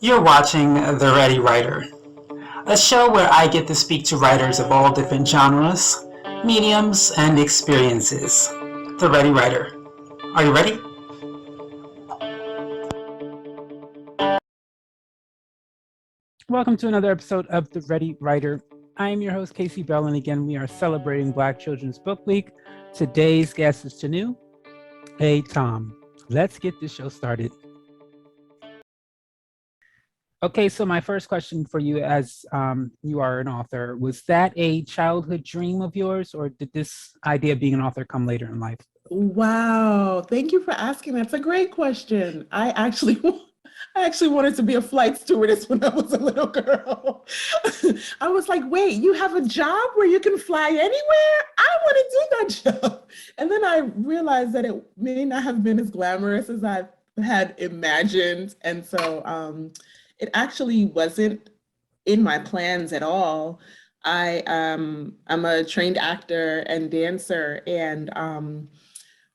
You're watching The Ready Writer, a show where I get to speak to writers of all different genres, mediums, and experiences. The Ready Writer. Are you ready? Welcome to another episode of The Ready Writer. I am your host, Casey Bell, and again, we are celebrating Black Children's Book Week. Today's guest is Tunu A, Thom. Let's get this show started. Okay, so my first question for you, as you are an author, was that a childhood dream of yours, or did this idea of being an author come later in life? Wow, thank you for asking. That's a great question. I actually wanted to be a flight stewardess when I was a little girl. I was like, wait, you have a job where you can fly anywhere? I want to do that job. And then I realized that it may not have been as glamorous as I had imagined. And so it actually wasn't in my plans at all. I'm a trained actor and dancer, and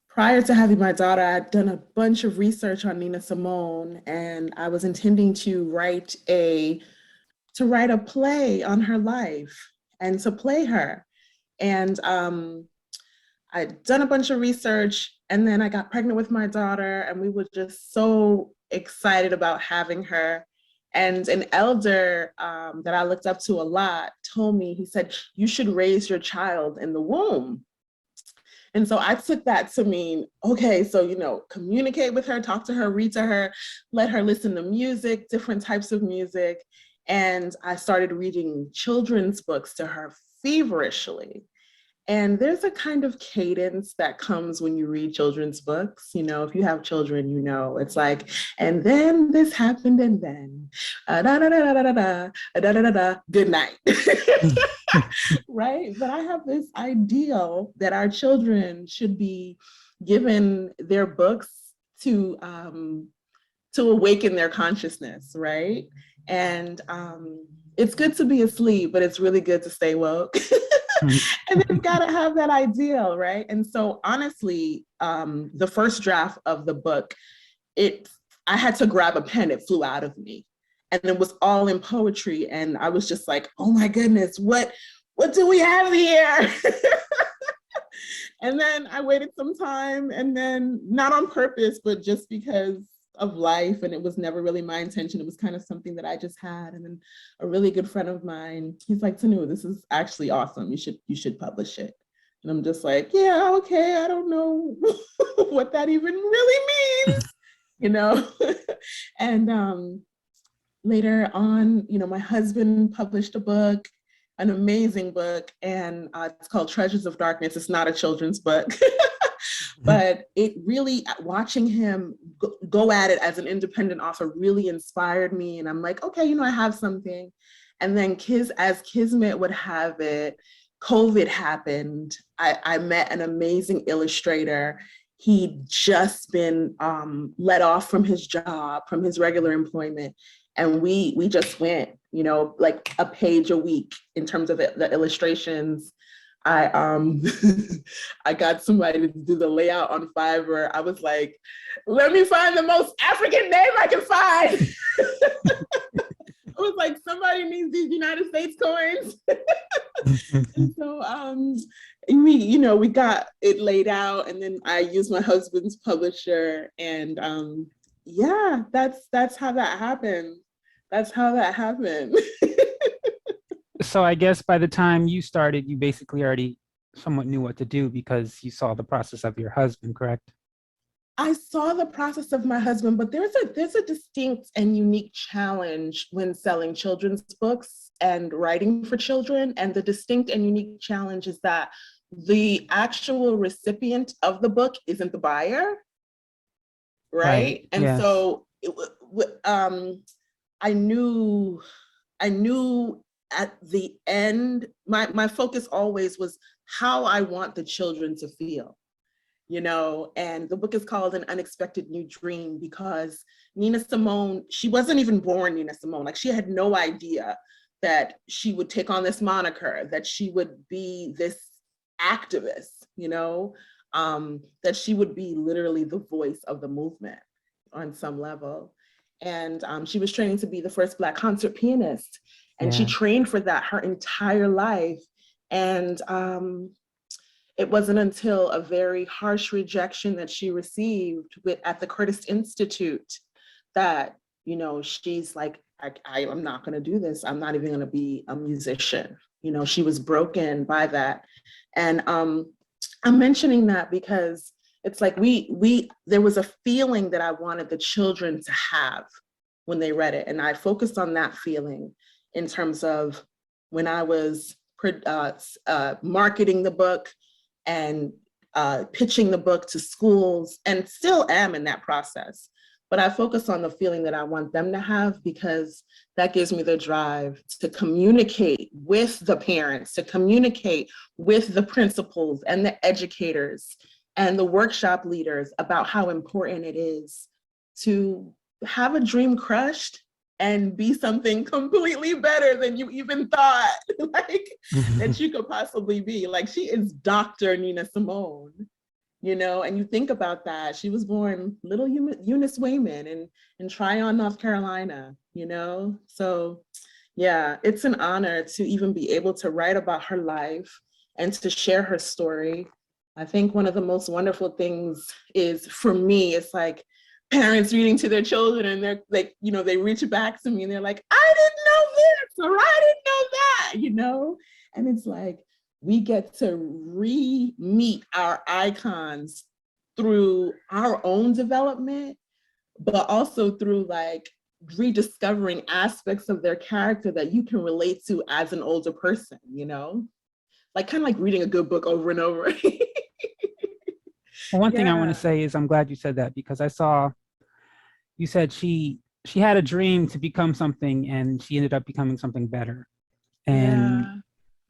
prior to having my daughter, I'd done a bunch of research on Nina Simone, and I was intending to write a play on her life and to play her. And I'd done a bunch of research, and then I got pregnant with my daughter, and we were just so excited about having her. And an elder that I looked up to a lot told me, he said, you should raise your child in the womb. And so I took that to mean, okay, so, communicate with her, talk to her, read to her, let her listen to music, different types of music. And I started reading children's books to her feverishly. And there's a kind of cadence that comes when you read children's books. If you have children, it's like, and then this happened, and then da da da da da da da da da da. Good night, right? But I have this ideal that our children should be given their books to awaken their consciousness, right? And it's good to be asleep, but it's really good to stay woke. And they've got to have that ideal, right? And so honestly, the first draft of the book, I had to grab a pen, it flew out of me. And it was all in poetry. And I was just like, oh my goodness, what do we have here? And then I waited some time, and then not on purpose, but just because of life, and it was never really my intention. It was kind of something that I just had. And then a really good friend of mine, he's like, Tanu, this is actually awesome. You should publish it. And I'm just like, yeah, okay, I don't know what that even really means, you know? And later on, my husband published a book, an amazing book, and it's called Treasures of Darkness. It's not a children's book. But it really, watching him go at it as an independent author really inspired me. And I'm like, okay, I have something. And then as Kismet would have it, COVID happened. I met an amazing illustrator. He'd just been let off from his job, from his regular employment. And we just went, like a page a week in terms of the illustrations. I I got somebody to do the layout on Fiverr. I was like, let me find the most African name I can find. I was like, somebody needs these United States coins. And so we got it laid out, and then I used my husband's publisher, and yeah, that's how that happened. That's how that happened. So I guess by the time you started, you basically already somewhat knew what to do because you saw the process of your husband, correct? I saw the process of my husband, but there's a distinct and unique challenge when selling children's books and writing for children. And the distinct and unique challenge is that the actual recipient of the book isn't the buyer, Right. right? And Yes. so I knew I knew at the end, my focus always was how I want the children to feel. And the book is called An Unexpected New Dream because Nina Simone, she wasn't even born Nina Simone. Like, she had no idea that she would take on this moniker, that she would be this activist, that she would be literally the voice of the movement on some level. And she was training to be the first Black concert pianist. And she Yeah. trained for that her entire life. And it wasn't until a very harsh rejection that she received at the Curtis Institute that, you know, she's like, I'm not going to do this. I'm not even going to be a musician. You know, she was broken by that. And I'm mentioning that because it's like there was a feeling that I wanted the children to have when they read it. And I focused on that feeling in terms of when I was marketing the book and pitching the book to schools, and still am in that process. But I focus on the feeling that I want them to have, because that gives me the drive to communicate with the parents, to communicate with the principals and the educators and the workshop leaders about how important it is to have a dream crushed and be something completely better than you even thought like that you could possibly be. Like, she is Dr. Nina Simone, you know, and you think about that. She was born little Eunice Wayman in Tryon, North Carolina, you know? So yeah, it's an honor to even be able to write about her life and to share her story. I think one of the most wonderful things is, for me, it's like parents reading to their children and they're like, you know, they reach back to me and they're like, I didn't know this, or I didn't know that, you know? And it's like, we get to re-meet our icons through our own development, but also through like rediscovering aspects of their character that you can relate to as an older person, you know? Like, kind of like reading a good book over and over. Well, one thing I want to say is I'm glad you said that, because you said she had a dream to become something and she ended up becoming something better. And Yeah.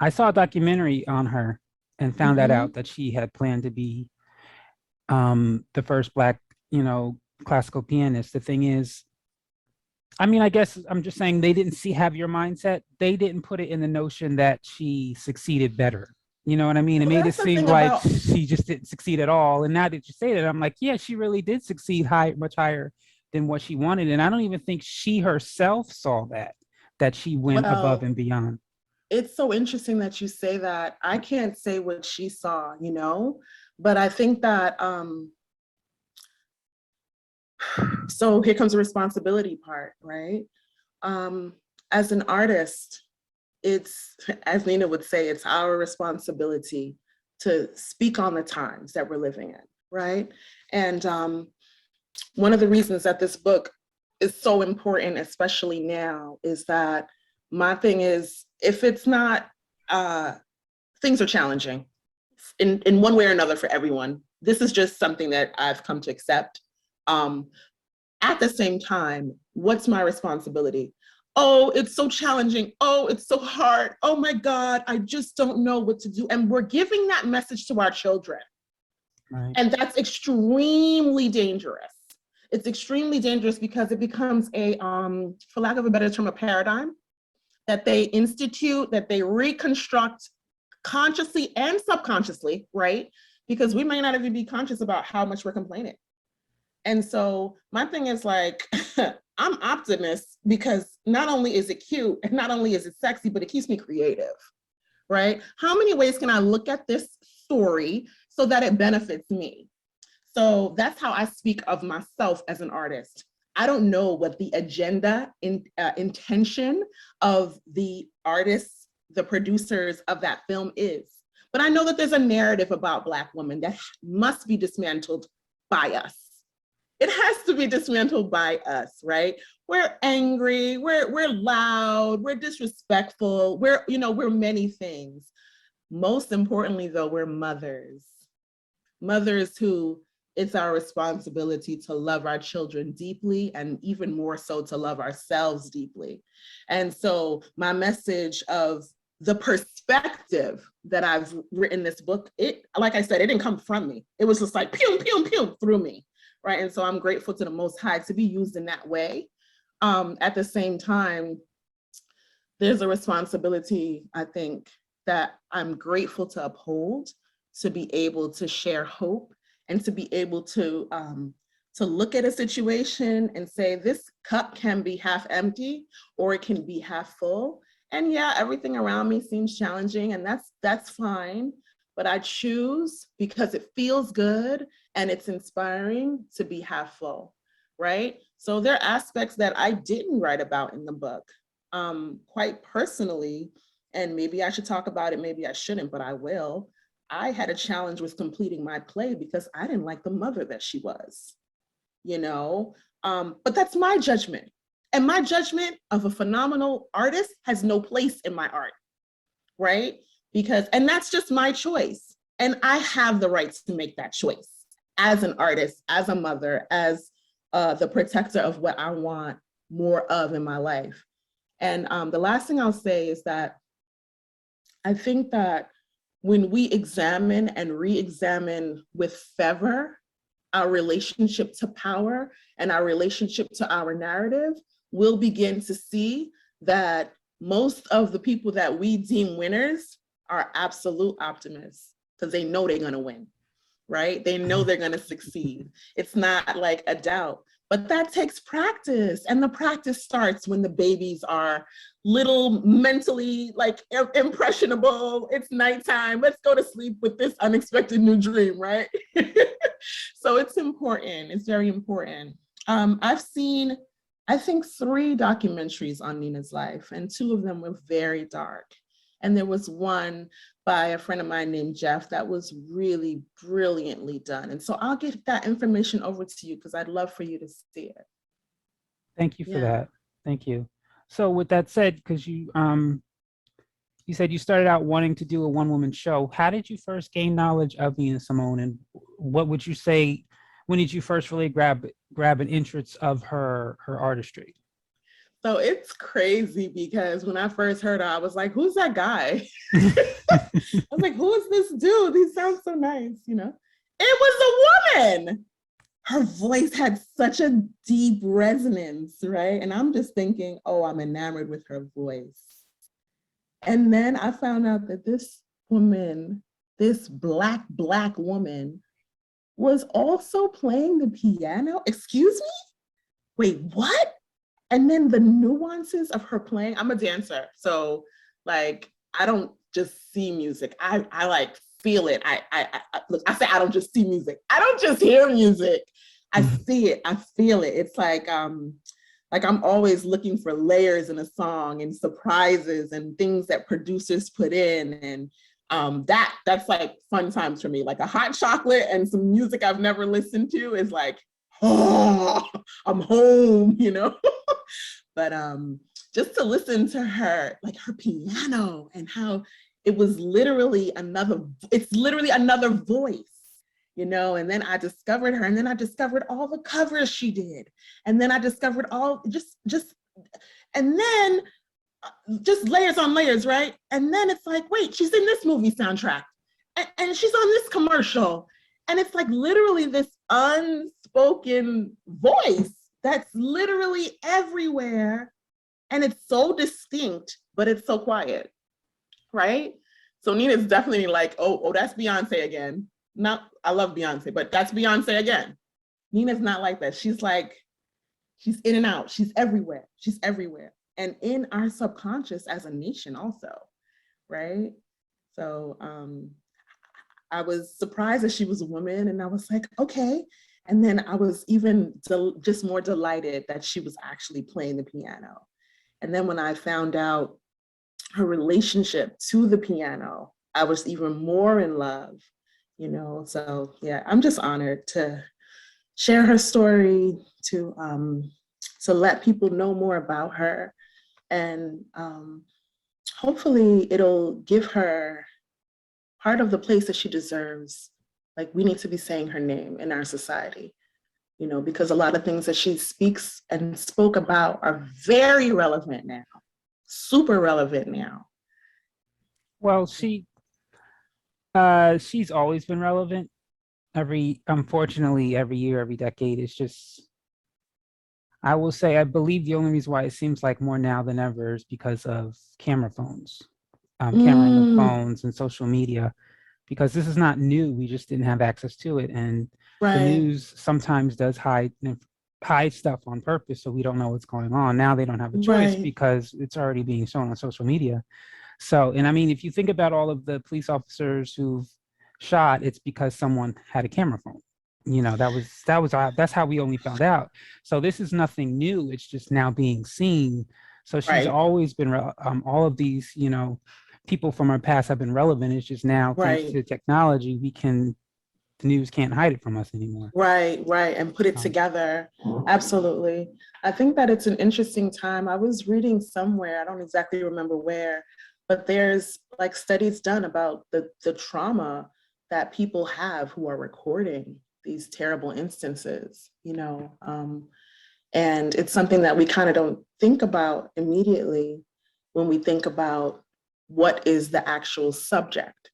I saw a documentary on her and found that out, that she had planned to be the first Black, you know, classical pianist. The thing is, I mean, I guess I'm just saying they didn't have your mindset. They didn't put it in the notion that she succeeded better. You know what I mean? It made it seem like she just didn't succeed at all. And now that you say that, I'm like, yeah, she really did succeed much higher than what she wanted. And I don't even think she herself saw that she went above and beyond. It's so interesting that you say that. I can't say what she saw, you know, but I think that, so here comes the responsibility part, right? As an artist, it's, as Nina would say, it's our responsibility to speak on the times that we're living in, right? And one of the reasons that this book is so important, especially now, is that my thing is, if it's not, things are challenging in one way or another for everyone. This is just something that I've come to accept. At the same time, what's my responsibility? Oh, it's so challenging. Oh, it's so hard. Oh my God, I just don't know what to do. And we're giving that message to our children. Right. And that's extremely dangerous. It's extremely dangerous because it becomes a, for lack of a better term, a paradigm that they institute, that they reconstruct consciously and subconsciously, right? Because we may not even be conscious about how much we're complaining. And so my thing is like, I'm optimist because not only is it cute and not only is it sexy, but it keeps me creative, right? How many ways can I look at this story so that it benefits me? So that's how I speak of myself as an artist. I don't know what the agenda, intention of the artists, the producers of that film is, but I know that there's a narrative about Black women that must be dismantled by us. It has to be dismantled by us, right? We're angry, we're loud, we're disrespectful, we're many things. Most importantly though, we're mothers. Mothers who, it's our responsibility to love our children deeply, and even more so to love ourselves deeply. And so my message of the perspective that I've written this book, it, like I said, it didn't come from me. It was just like pew, pew, pew through me, right? And so I'm grateful to the Most High to be used in that way. At the same time, there's a responsibility, I think, that I'm grateful to uphold, to be able to share hope and to be able to look at a situation and say, this cup can be half empty or it can be half full. And yeah, everything around me seems challenging, and that's fine. But I choose, because it feels good and it's inspiring, to be half full, right? So there are aspects that I didn't write about in the book, quite personally, and maybe I should talk about it, maybe I shouldn't, but I will. I had a challenge with completing my play because I didn't like the mother that she was, you know? But that's my judgment. And my judgment of a phenomenal artist has no place in my art, right? And that's just my choice. And I have the right to make that choice as an artist, as a mother, as the protector of what I want more of in my life. And the last thing I'll say is that I think that when we examine and re-examine with fervor our relationship to power and our relationship to our narrative, we'll begin to see that most of the people that we deem winners are absolute optimists, because they know they're going to win, right? They know they're going to succeed. It's not like a doubt. But that takes practice. And the practice starts when the babies are little, mentally like impressionable. It's nighttime. Let's go to sleep with this unexpected new dream, right? So it's important. It's very important. I've seen, I think, 3 documentaries on Nina's life, and 2 of them were very dark. And there was one by a friend of mine named Jeff that was really brilliantly done. And so I'll get that information over to you because I'd love for you to see it. Thank you for that. Thank you. So with that said, because you said you started out wanting to do a one-woman show, how did you first gain knowledge of Nina Simone, and what would you say, when did you first really grab an interest of her artistry? So it's crazy because when I first heard her, I was like, who's that guy? I was like, who is this dude? He sounds so nice, you know? It was a woman. Her voice had such a deep resonance, right? And I'm just thinking, oh, I'm enamored with her voice. And then I found out that this woman, this black woman, was also playing the piano. Excuse me? Wait, what? And then the nuances of her playing, I'm a dancer. So like, I don't just see music. I like feel it. Look, I say I don't just see music. I don't just hear music. I see it, I feel it. It's like I'm always looking for layers in a song and surprises and things that producers put in. And that's like fun times for me. Like a hot chocolate and some music I've never listened to is like, oh, I'm home, you know? But just to listen to her, like her piano, and how it was literally another voice, you know? And then I discovered her, and then I discovered all the covers she did. And then I discovered all and then just layers on layers, right? And then it's like, wait, she's in this movie soundtrack, and she's on this commercial. And it's like literally this unspoken voice that's literally everywhere. And it's so distinct, but it's so quiet, right? So Nina's definitely like, oh, that's Beyonce again. I love Beyonce, but that's Beyonce again. Nina's not like that. She's like, she's in and out. She's everywhere. She's everywhere. And in our subconscious as a nation also, right? So I was surprised that she was a woman, and I was like, okay. And then I was even just more delighted that she was actually playing the piano. And then when I found out her relationship to the piano, I was even more in love, you know? So yeah, I'm just honored to share her story, to let people know more about her. And hopefully it'll give her part of the place that she deserves. Like, we need to be saying her name in our society, you know, because a lot of things that she speaks and spoke about are very relevant now, super relevant now. Well, she's always been relevant. Unfortunately, every year, every decade, it's just, I will say, I believe the only reason why it seems like more now than ever is because of camera phones, camera in the phones and social media, because this is not new. We just didn't have access to it. And the news sometimes does hide hide stuff on purpose so we don't know what's going on. Now they don't have a choice Right. because it's already being shown on social media. So, and I mean, if you think about all of the police officers who've shot, it's because someone had a camera phone. You know, that's how we only found out. So this is nothing new. It's just now being seen. So she's Right. always been all of these, people from our past have been relevant. It's just now, thanks Right. to technology, the news can't hide it from us anymore. Right, right, and put it together. Absolutely. I think that it's an interesting time. I was reading somewhere, I don't exactly remember where, but there's like studies done about the trauma that people have who are recording these terrible instances, and it's something that we kind of don't think about immediately when we think about what is the actual subject,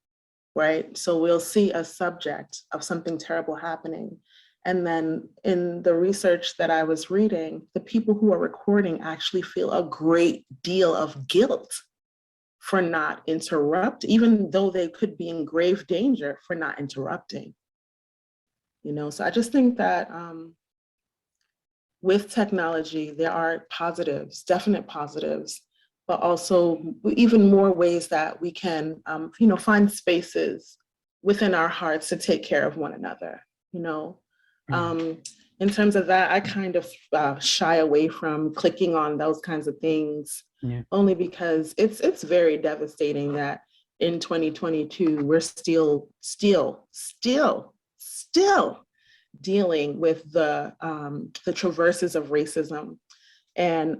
right? So we'll see a subject of something terrible happening. And then in the research that I was reading, the people who are recording actually feel a great deal of guilt for not interrupt, even though they could be in grave danger for not interrupting. So I just think that with technology, there are positives, definite positives, but also even more ways that we can, find spaces within our hearts to take care of one another. In terms of that, I kind of shy away from clicking on those kinds of things, only because it's very devastating that in 2022 we're still dealing with the traverses of racism. And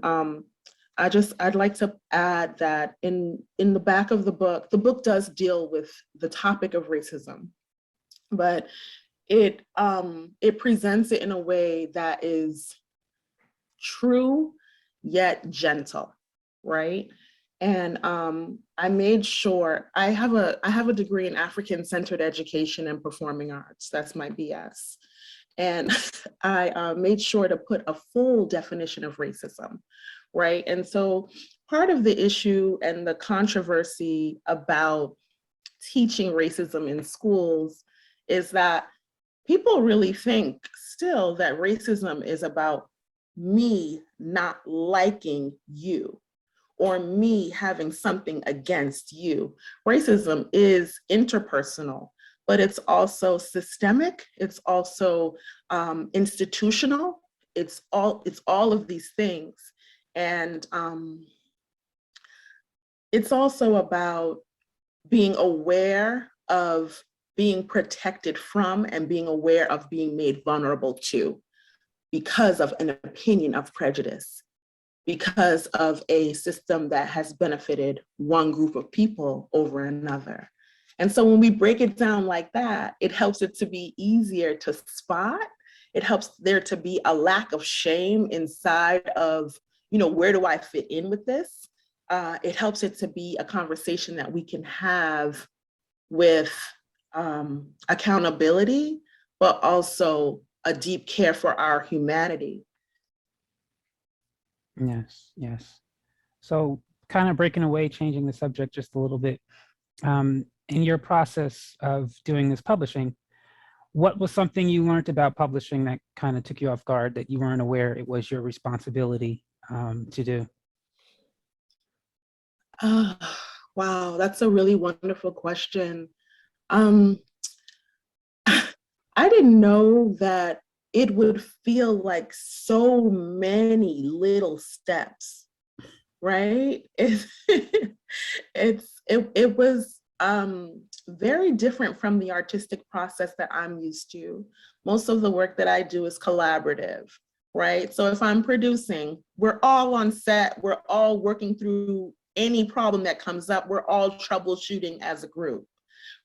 I'd like to add that in the back of the book does deal with the topic of racism, but it presents it in a way that is true yet gentle, right? And I made sure I have a degree in African-centered education and performing arts. That's my BS. And I made sure to put a full definition of racism, right? And so part of the issue and the controversy about teaching racism in schools is that people really think still that racism is about me not liking you or me having something against you. Racism is interpersonal, but it's also systemic. It's also institutional. It's all of these things. And it's also about being aware of being protected from and being aware of being made vulnerable to because of an opinion of prejudice, because of a system that has benefited one group of people over another. And so when we break it down like that, it helps it to be easier to spot. It helps there to be a lack of shame inside of, where do I fit in with this? It helps it to be a conversation that we can have with accountability, but also a deep care for our humanity. Yes, yes. So kind of breaking away, changing the subject just a little bit. In your process of doing this publishing, what was something you learned about publishing that kind of took you off guard, that you weren't aware it was your responsibility to do? Wow, that's a really wonderful question. I didn't know that it would feel like so many little steps, right? It was very different from the artistic process that I'm used to. Most of the work that I do is collaborative, right? So if I'm producing, we're all on set, we're all working through any problem that comes up, we're all troubleshooting as a group,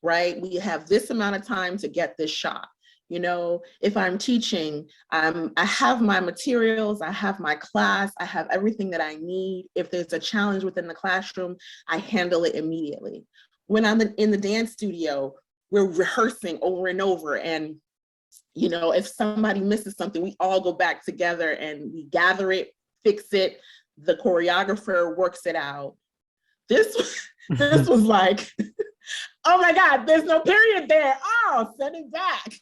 right? We have this amount of time to get this shot. If I'm teaching, I have my materials, I have my class, I have everything that I need. If there's a challenge within the classroom, I handle it immediately. When I'm in the dance studio, we're rehearsing over and over. And, if somebody misses something, we all go back together and we gather it, fix it. The choreographer works it out. This was like, oh my God, there's no period there. Oh, send it back.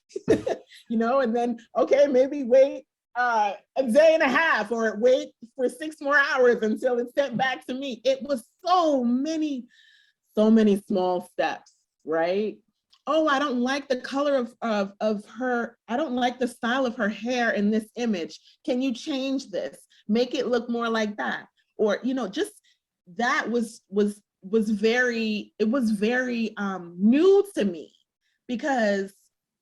And then, okay, maybe wait a day and a half, or wait for 6 more hours until it's sent back to me. It was so many small steps, right? Oh, I don't like the color of her. I don't like the style of her hair in this image. Can you change this? Make it look more like that. Or, just that was very new to me, because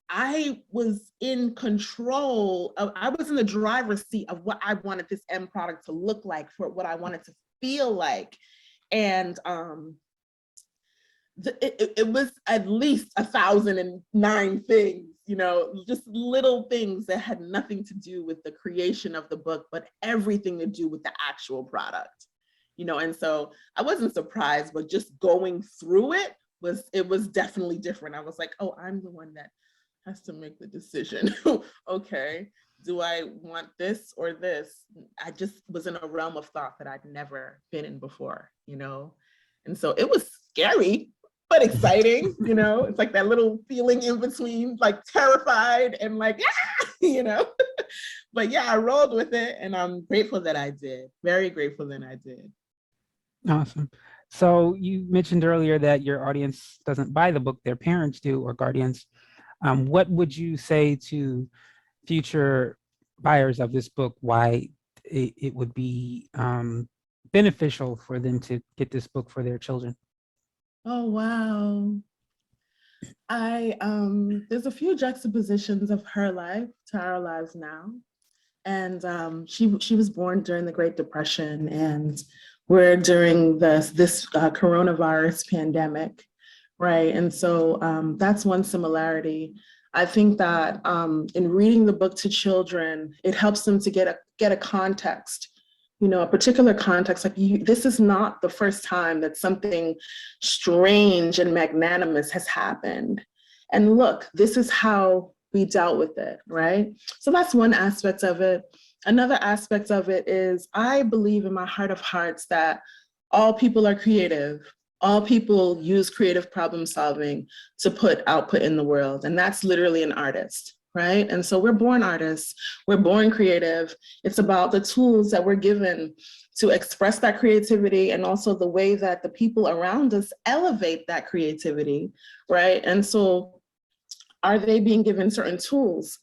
I was in control of, I was in the driver's seat of what I wanted this end product to look like, for what I wanted to feel like. And it was at least 1,009 things, just little things that had nothing to do with the creation of the book, but everything to do with the actual product, and so I wasn't surprised, but just going through it was definitely different. I was like, oh, I'm the one that has to make the decision. Okay, do I want this or this? I just was in a realm of thought that I'd never been in before, and so it was scary, but exciting. It's like that little feeling in between, like terrified and like, but yeah, I rolled with it, and I'm grateful that I did. Very grateful that I did. Awesome. So you mentioned earlier that your audience doesn't buy the book, their parents do, or guardians. What would you say to future buyers of this book, why it would be beneficial for them to get this book for their children? Oh, wow. There's a few juxtapositions of her life to our lives now. And she was born during the Great Depression, and we're during this coronavirus pandemic, right? And so that's one similarity. I think that in reading the book to children, it helps them to get a context, a particular context. Like, this is not the first time that something strange and magnanimous has happened. And look, this is how we dealt with it, right? So that's one aspect of it. Another aspect of it is, I believe in my heart of hearts that all people are creative. All people use creative problem solving to put output in the world. And that's literally an artist, right? And so we're born artists, we're born creative. It's about the tools that we're given to express that creativity, and also the way that the people around us elevate that creativity, right? And so are they being given certain tools?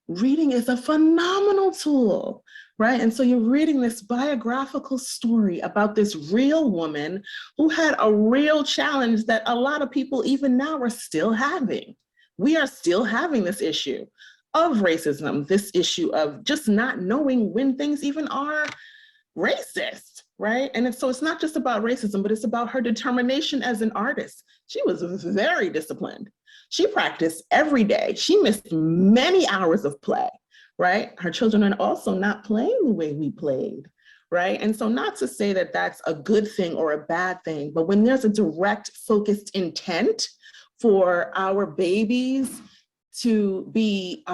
Reading is a phenomenal tool, right? And so you're reading this biographical story about this real woman who had a real challenge that a lot of people even now are still having. We are still having this issue of racism, this issue of just not knowing when things even are racist, right? And so it's not just about racism, but it's about her determination as an artist. She was very disciplined. She practiced every day. She missed many hours of play, right? Her children are also not playing the way we played, right? And so, not to say that that's a good thing or a bad thing, but when there's a direct focused intent for our babies to be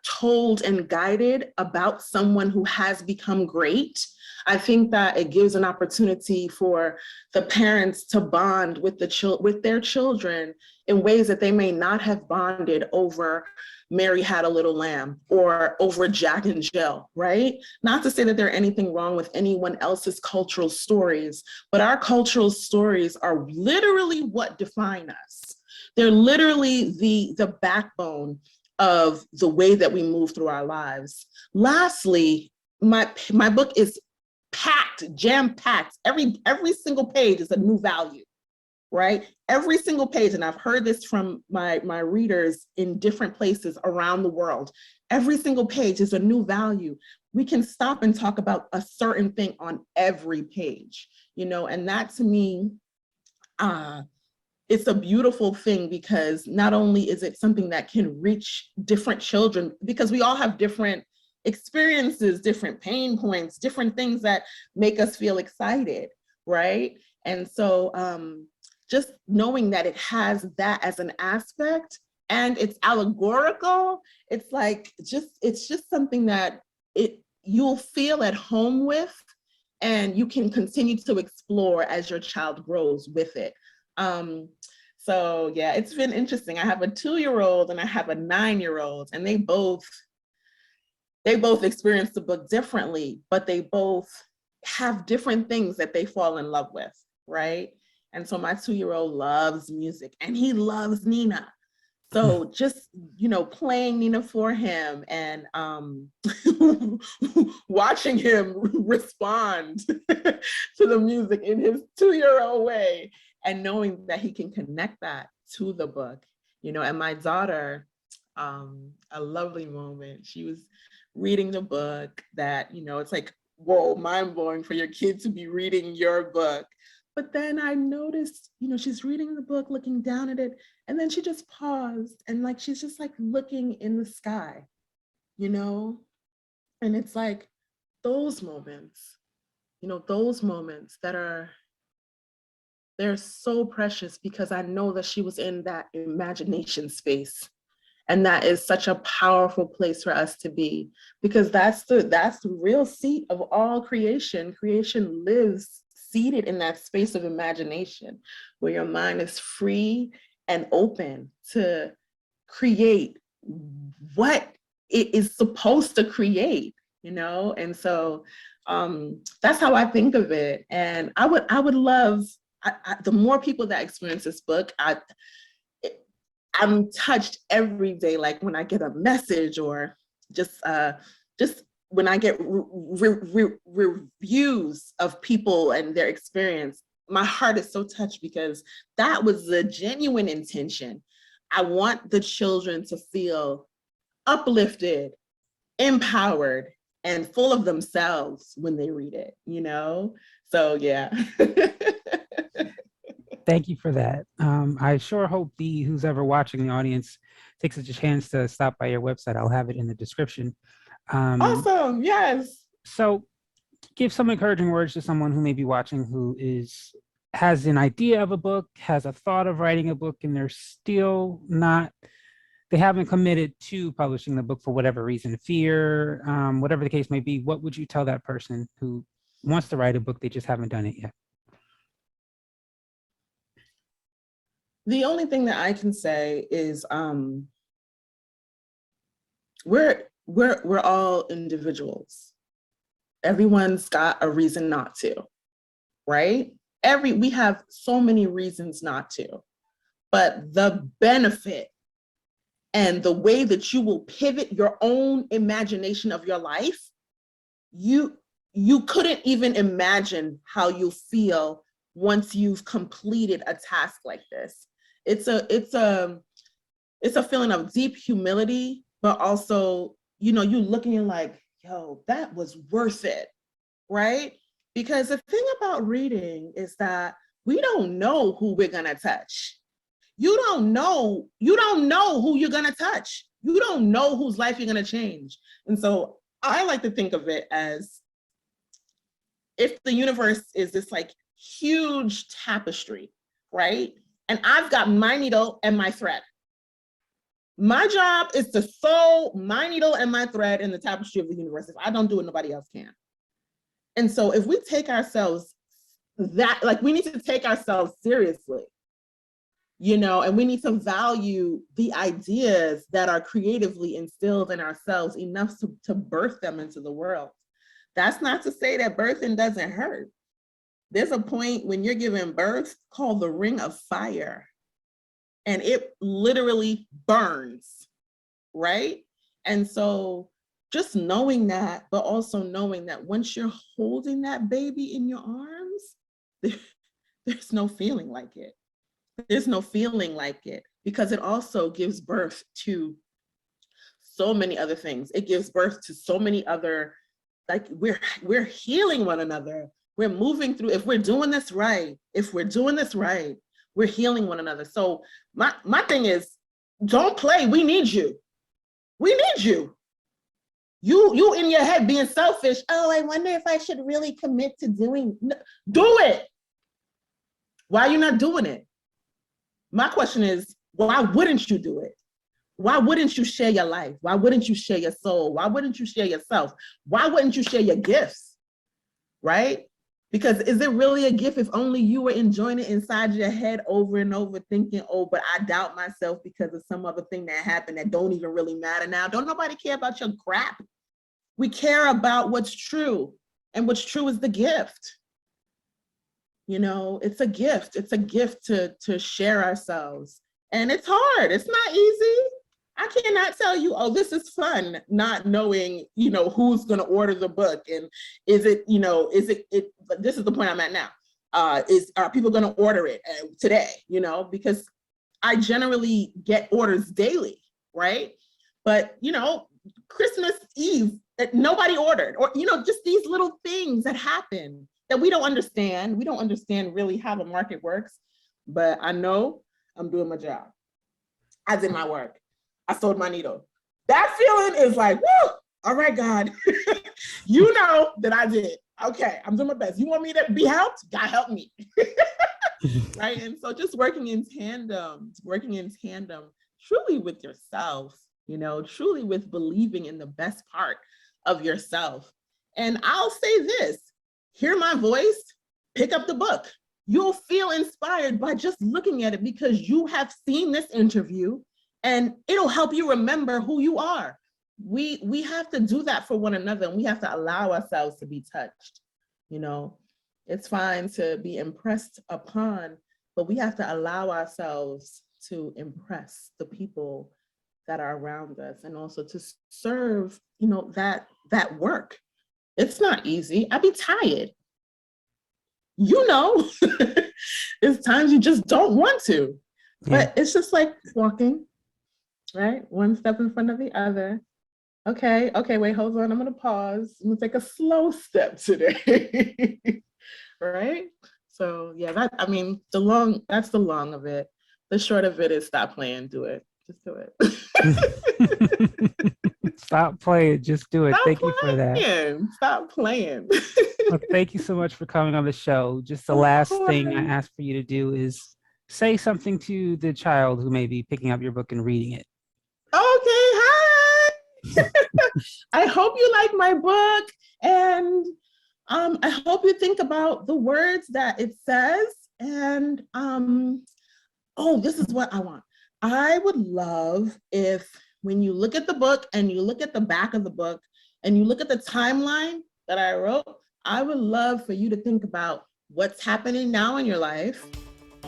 told and guided about someone who has become great, I think that it gives an opportunity for the parents to bond with their children in ways that they may not have bonded over Mary Had a Little Lamb or over Jack and Jill, right? Not to say that there's anything wrong with anyone else's cultural stories, but our cultural stories are literally what define us. They're literally the backbone of the way that we move through our lives. Lastly, my book is packed, jam-packed. Every single page is a new value, right? Every single page, and I've heard this from my readers in different places around the world. Every single page is a new value. We can stop and talk about a certain thing on every page, and that to me, it's a beautiful thing, because not only is it something that can reach different children, because we all have different experiences, different pain points, different things that make us feel excited, right? And so just knowing that it has that as an aspect, and it's allegorical, it's just something that you'll feel at home with, and you can continue to explore as your child grows with it. So yeah, it's been interesting. I have a 2-year-old and I have a 9-year-old, and they both they both experience the book differently, but they both have different things that they fall in love with, right? And so my 2-year-old loves music and he loves Nina. So just, playing Nina for him and watching him respond to the music in his 2-year-old way and knowing that he can connect that to the book, and my daughter, a lovely moment. She was reading the book that, it's like, whoa, mind blowing for your kid to be reading your book. But then I noticed, she's reading the book, looking down at it, and then she just paused and like, she's just like looking in the sky, and it's like those moments, those moments they're so precious because I know that she was in that imagination space. And that is such a powerful place for us to be, because that's the real seat of all creation. Creation lives seated in that space of imagination where your mind is free and open to create what it is supposed to create, And so that's how I think of it. And I would love, the more people that experience this book, I'm touched every day, like when I get a message or just when I get reviews of people and their experience, my heart is so touched because that was the genuine intention. I want the children to feel uplifted, empowered, and full of themselves when they read it, So yeah. Thank you for that. I sure hope who's ever watching the audience takes a chance to stop by your website. I'll have it in the description. Awesome, yes. So give some encouraging words to someone who may be watching who has an idea of a book, has a thought of writing a book, and they're still they haven't committed to publishing the book for whatever reason, fear, whatever the case may be. What would you tell that person who wants to write a book, they just haven't done it yet? The only thing that I can say is we're all individuals. Everyone's got a reason not to, right? We have so many reasons not to, but the benefit and the way that you will pivot your own imagination of your life, you couldn't even imagine how you feel once you've completed a task like this. It's a feeling of deep humility, but also, you looking and like, yo, that was worth it, right? Because the thing about reading is that we don't know who we're gonna touch. You don't know who you're gonna touch. You don't know whose life you're gonna change. And so I like to think of it as if the universe is this like huge tapestry, right? And I've got my needle and my thread. My job is to sew my needle and my thread in the tapestry of the universe. If I don't do it, nobody else can. And so if we take ourselves we need to take ourselves seriously, and we need to value the ideas that are creatively instilled in ourselves enough to birth them into the world. That's not to say that birthing doesn't hurt. There's a point when you're giving birth called the ring of fire, and it literally burns, right? And so just knowing that, but also knowing that once you're holding that baby in your arms, there's no feeling like it. There's no feeling like it because it also gives birth to so many other things. It gives birth to so many other, like we're healing one another. We're moving through, if we're doing this right, we're healing one another. So my thing is, don't play. We need you. We need you. You in your head being selfish. Oh, I wonder if I should really commit to do it. Why are you not doing it? My question is, why wouldn't you do it? Why wouldn't you share your life? Why wouldn't you share your soul? Why wouldn't you share yourself? Why wouldn't you share your gifts? Right? Because is it really a gift if only you were enjoying it inside your head over and over thinking, oh, but I doubt myself because of some other thing that happened that don't even really matter now. Don't nobody care about your crap. We care about what's true, and what's true is the gift. You know, it's a gift. It's a gift to share ourselves. And it's hard. It's not easy. I cannot tell you, oh, this is fun, not knowing, you know, who's going to order the book. And is it, you know, this is the point I'm at now. Are people going to order it today? You know, because I generally get orders daily, right? But, you know, Christmas Eve, nobody ordered, or, you know, just these little things that happen that we don't understand. We don't understand really how the market works, but I know I'm doing my job. I did my work. I sold my needle. That feeling is like, woo, all right, God, you know that I did. Okay, I'm doing my best. You want me to be helped? God help me. Right? And so just working in tandem, truly with yourself, you know, truly with believing in the best part of yourself. And I'll say this, hear my voice, pick up the book. You'll feel inspired by just looking at it because you have seen this interview and it'll help you remember who you are. We have to do that for one another, and we have to allow ourselves to be touched. You know, it's fine to be impressed upon, but we have to allow ourselves to impress the people that are around us, and also to serve, you know, that work. It's not easy. I'd be tired. You know, there's times you just don't want to, but it's just like walking, right? One step in front of the other. Okay, wait, hold on. I'm gonna pause. I'm gonna take a slow step today, right? So yeah, that's the long of it. The short of it is stop playing, do it. Just do it. Stop playing, just do it. Thank you for that. Stop playing. Well, thank you so much for coming on the show. Just the last thing I ask for you to do is say something to the child who may be picking up your book and reading it. Okay, hi. I hope you like my book, and I hope you think about the words that it says. And this is what I want. I would love if, when you look at the book and you look at the back of the book and you look at the timeline that I wrote, I would love for you to think about what's happening now in your life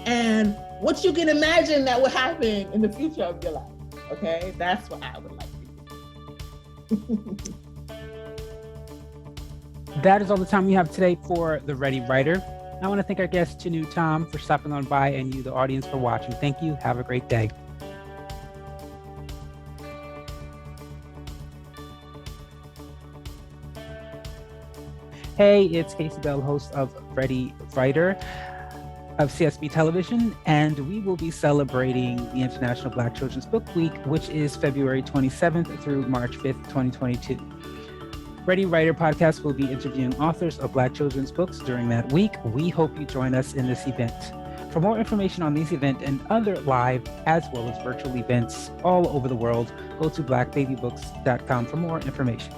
and what you can imagine that will happen in the future of your life. Okay, that's what I would like to do. That is all the time we have today for The Ready Writer. I want to thank our guest, Tunu Thom, for stopping on by, and you, the audience, for watching. Thank you. Have a great day. Hey, it's Casey Bell, host of Ready Writer of CSB Television, and we will be celebrating the International Black Children's Book Week, which is February 27th through March 5th, 2022. Ready Writer podcast will be interviewing authors of Black children's books during that week. We hope you join us in this event. For more information on this event and other live as well as virtual events all over the world, go to blackbabybooks.com for more information.